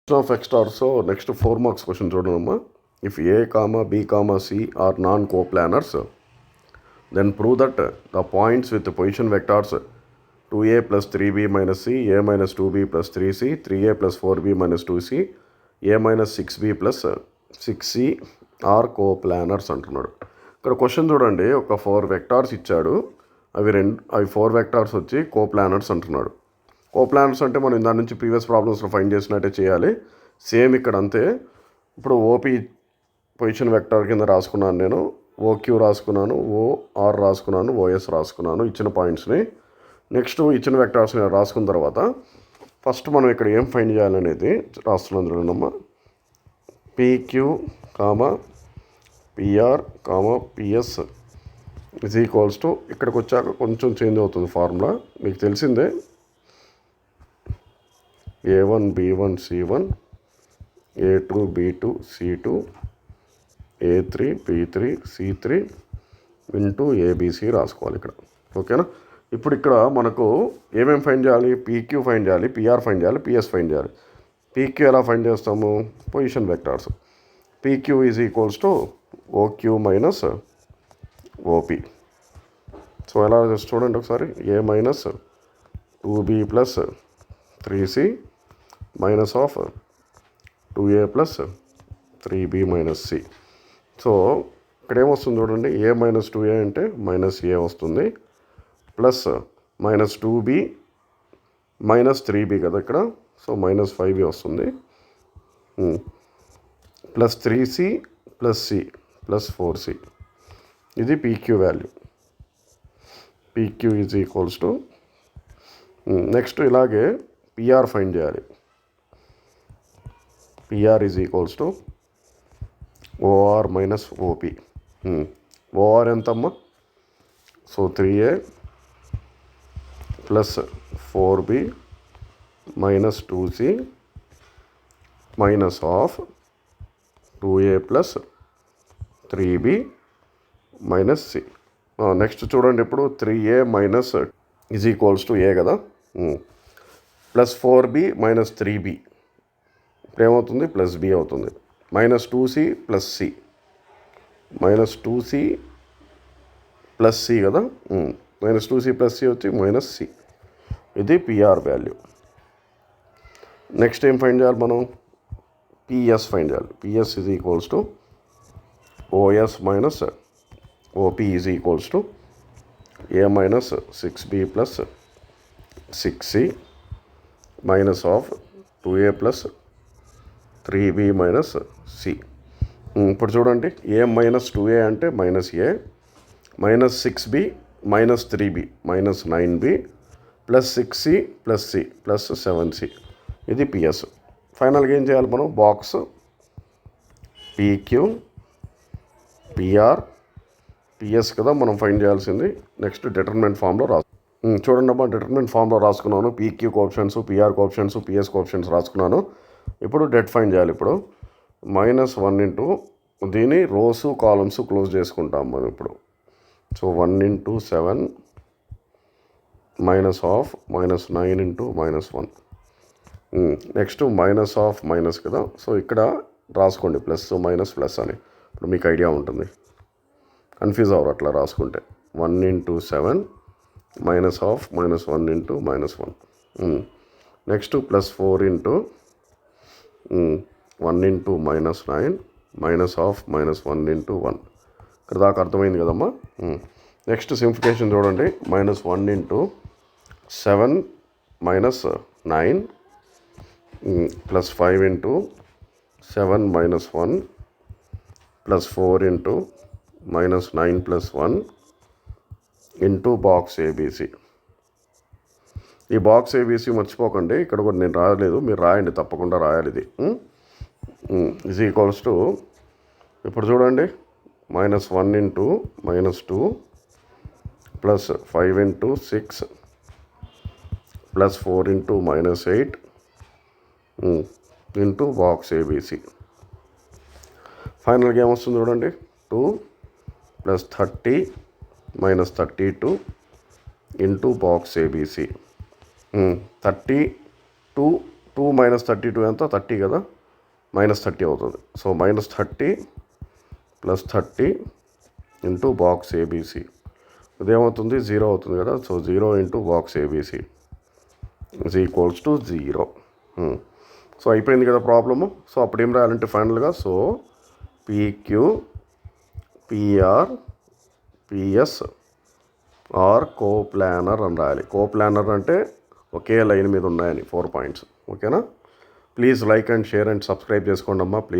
Of x star. So next 4 marks question చూడండి. If a comma b comma c are non-coplanars, then prove that the points with the position vectors 2a plus 3b minus c, a minus 2b plus 3c, 3a plus 4b minus 2c, a minus 6b plus 6c are coplanars అంటున్నాడు. ఇక్కడ question చూడండి, ఒక 4 vectors ఇచ్చాడు. అవి 4 vectors వచ్చి కోప్లానర్స్ అంటున్నాడు. కోప్లానర్స్ అంటే మనం దాని నుంచి ప్రీవియస్ ప్రాబ్లమ్స్లో ఫైండ్ చేసినట్టే చేయాలి. సేమ్ ఇక్కడ అంతే. ఇప్పుడు ఓపీ పొజిషన్ వెక్టార్ కింద రాసుకున్నాను, నేను ఓక్యూ రాసుకున్నాను, ఓఆర్ రాసుకున్నాను, ఓఎస్ రాసుకున్నాను ఇచ్చిన పాయింట్స్ని. నెక్స్ట్ ఇచ్చిన వెక్టార్స్ని రాసుకున్న తర్వాత ఫస్ట్ మనం ఇక్కడ ఏం ఫైండ్ చేయాలనేది రాస్తున్నాం చూడండమ్మా. PQ comma PR comma PS is equals to, ఇక్కడికి వచ్చాక కొంచెం చేంజ్ అవుతుంది ఫార్ములా, మీకు తెలిసిందే. A1 B1 C1, A2 B2 C2, A3 B3 C3 into ABC రాసుకోవాలి ఇక్కడ. ఓకేనా? ఇప్పుడు ఇక్కడ మనకు ఏమేమి ఫైండ్ చేయాలి? పీక్యూ ఫైండ్ చేయాలి, పిఆర్ ఫైండ్ చేయాలి, పిఎస్ ఫైండ్ చేయాలి. పీక్యూ ఎలా ఫైండ్ చేస్తాము? Position vectors. PQ is equals to OQ minus OP. So ఎలా చూడండి ఒకసారి. A minus 2b plus 3c minus of 2a plus 3b minus c. So ఇక్కడ ఏమొస్తుంది చూడండి, ఏ మైనస్ 2a అంటే మైనస్ ఏ వస్తుంది, plus minus 2b minus 3b కదా ఇక్కడ, సో మైనస్ 5b వస్తుంది, plus 3c plus c plus 4c. ఇది PQ value. PQ is equals to, next ఇలాగే పిఆర్ ఫైండ్ చేయాలి. PR is equals to OR minus OP. OR ఎంతమ్మా? So 3a plus 4b minus 2c minus of 2a plus 3b minus c. Next చూడండి, ఇప్పుడు 3a minus is equals to a కదా, plus 4b minus 3b ఇప్పుడు ఏమవుతుంది? Plus b అవుతుంది. Minus 2c plus c, minus 2c plus c కదా, minus 2c plus c వచ్చి minus సి. ఇది పిఆర్ వాల్యూ. నెక్స్ట్ ఏం ఫైండ్ చేయాలి మనం? పిఎస్ ఫైండ్ చేయాలి. PS is equals to OS minus OP is equals to a minus 6b plus 6c minus of 2a plus 3b minus c. ఇప్పుడు చూడండి, a minus 2a అంటే minus a, minus 6b minus 3b minus 9b plus 6c plus c plus 7c. ఇది PS. ఫైనల్గా ఏం చేయాలి మనం? Box PQ PR PS కదా మనం ఫైండ్ చేయాల్సింది. నెక్స్ట్ డిటర్మినెంట్ ఫామ్లో చూడండి అమ్మా, డిటర్మినెంట్ ఫామ్లో రాసుకున్నాను. PQ coefficients, PR coefficients, PS coefficients రాసుకున్నాను. ఇప్పుడు డెట్ ఫైండ్ చేయాలి. ఇప్పుడు -1 ఇంటూ దీని రోస్ కాలమ్స్ క్లోజ్ చేసుకుంటాం మనం ఇప్పుడు. So 1 into 7 minus of -9 into -1. Next minus of minus కదా, సో ఇక్కడ రాసుకోండి ప్లస్ మైనస్ ప్లస్ అని. ఇప్పుడు మీకు ఐడియా ఉంటుంది, కన్ఫ్యూజ్ అవ్వరు అట్లా రాసుకుంటే. 1 into 7 minus of -1 into -1. Next plus 4 into 1 into -9 minus of -1 into 1. ఇక్కడ దాకా అర్థమైంది కదమ్మా. నెక్స్ట్ సింప్లిఫికేషన్ చూడండి, -1 into 7 minus 9 plus 5 into 7 -1 plus 4 into -9 plus 1 into box ABC. ఈ బాక్స్ ఏబిసి మర్చిపోకండి, ఇక్కడ కూడా నేను రాయలేదు, మీరు రాయండి, తప్పకుండా రాయాలి. ఇది ఈజ్ ఈక్వల్స్ టు, ఇప్పుడు చూడండి, -1 into -2 plus 5 into 6 plus 4 into -8 into box ABC. ఫైనల్గా ఏమొస్తుంది చూడండి, 2 plus 30 minus 32 into box ABC. 32 2 minus 32 ఎంత 30 కదా, -30 అవుతుంది. సో -30 + 30 ఇంటూ బాక్స్ ఏబీసీ ఇదేమవుతుంది 0 అవుతుంది కదా. So 0 into box ABC = 0. So అయిపోయింది కదా ప్రాబ్లము. సో అప్పుడు ఏం రాయాలంటే ఫైనల్గా, so PQ PR PS R coplanar అని రాయాలి. కోప్లానర్ అంటే ఒకే లైన్ మీద ఉన్నాయని 4 పాయింట్స్. ఓకేనా? Please like and share and subscribe చేసుకోండి అమ్మా ప్లీజ్.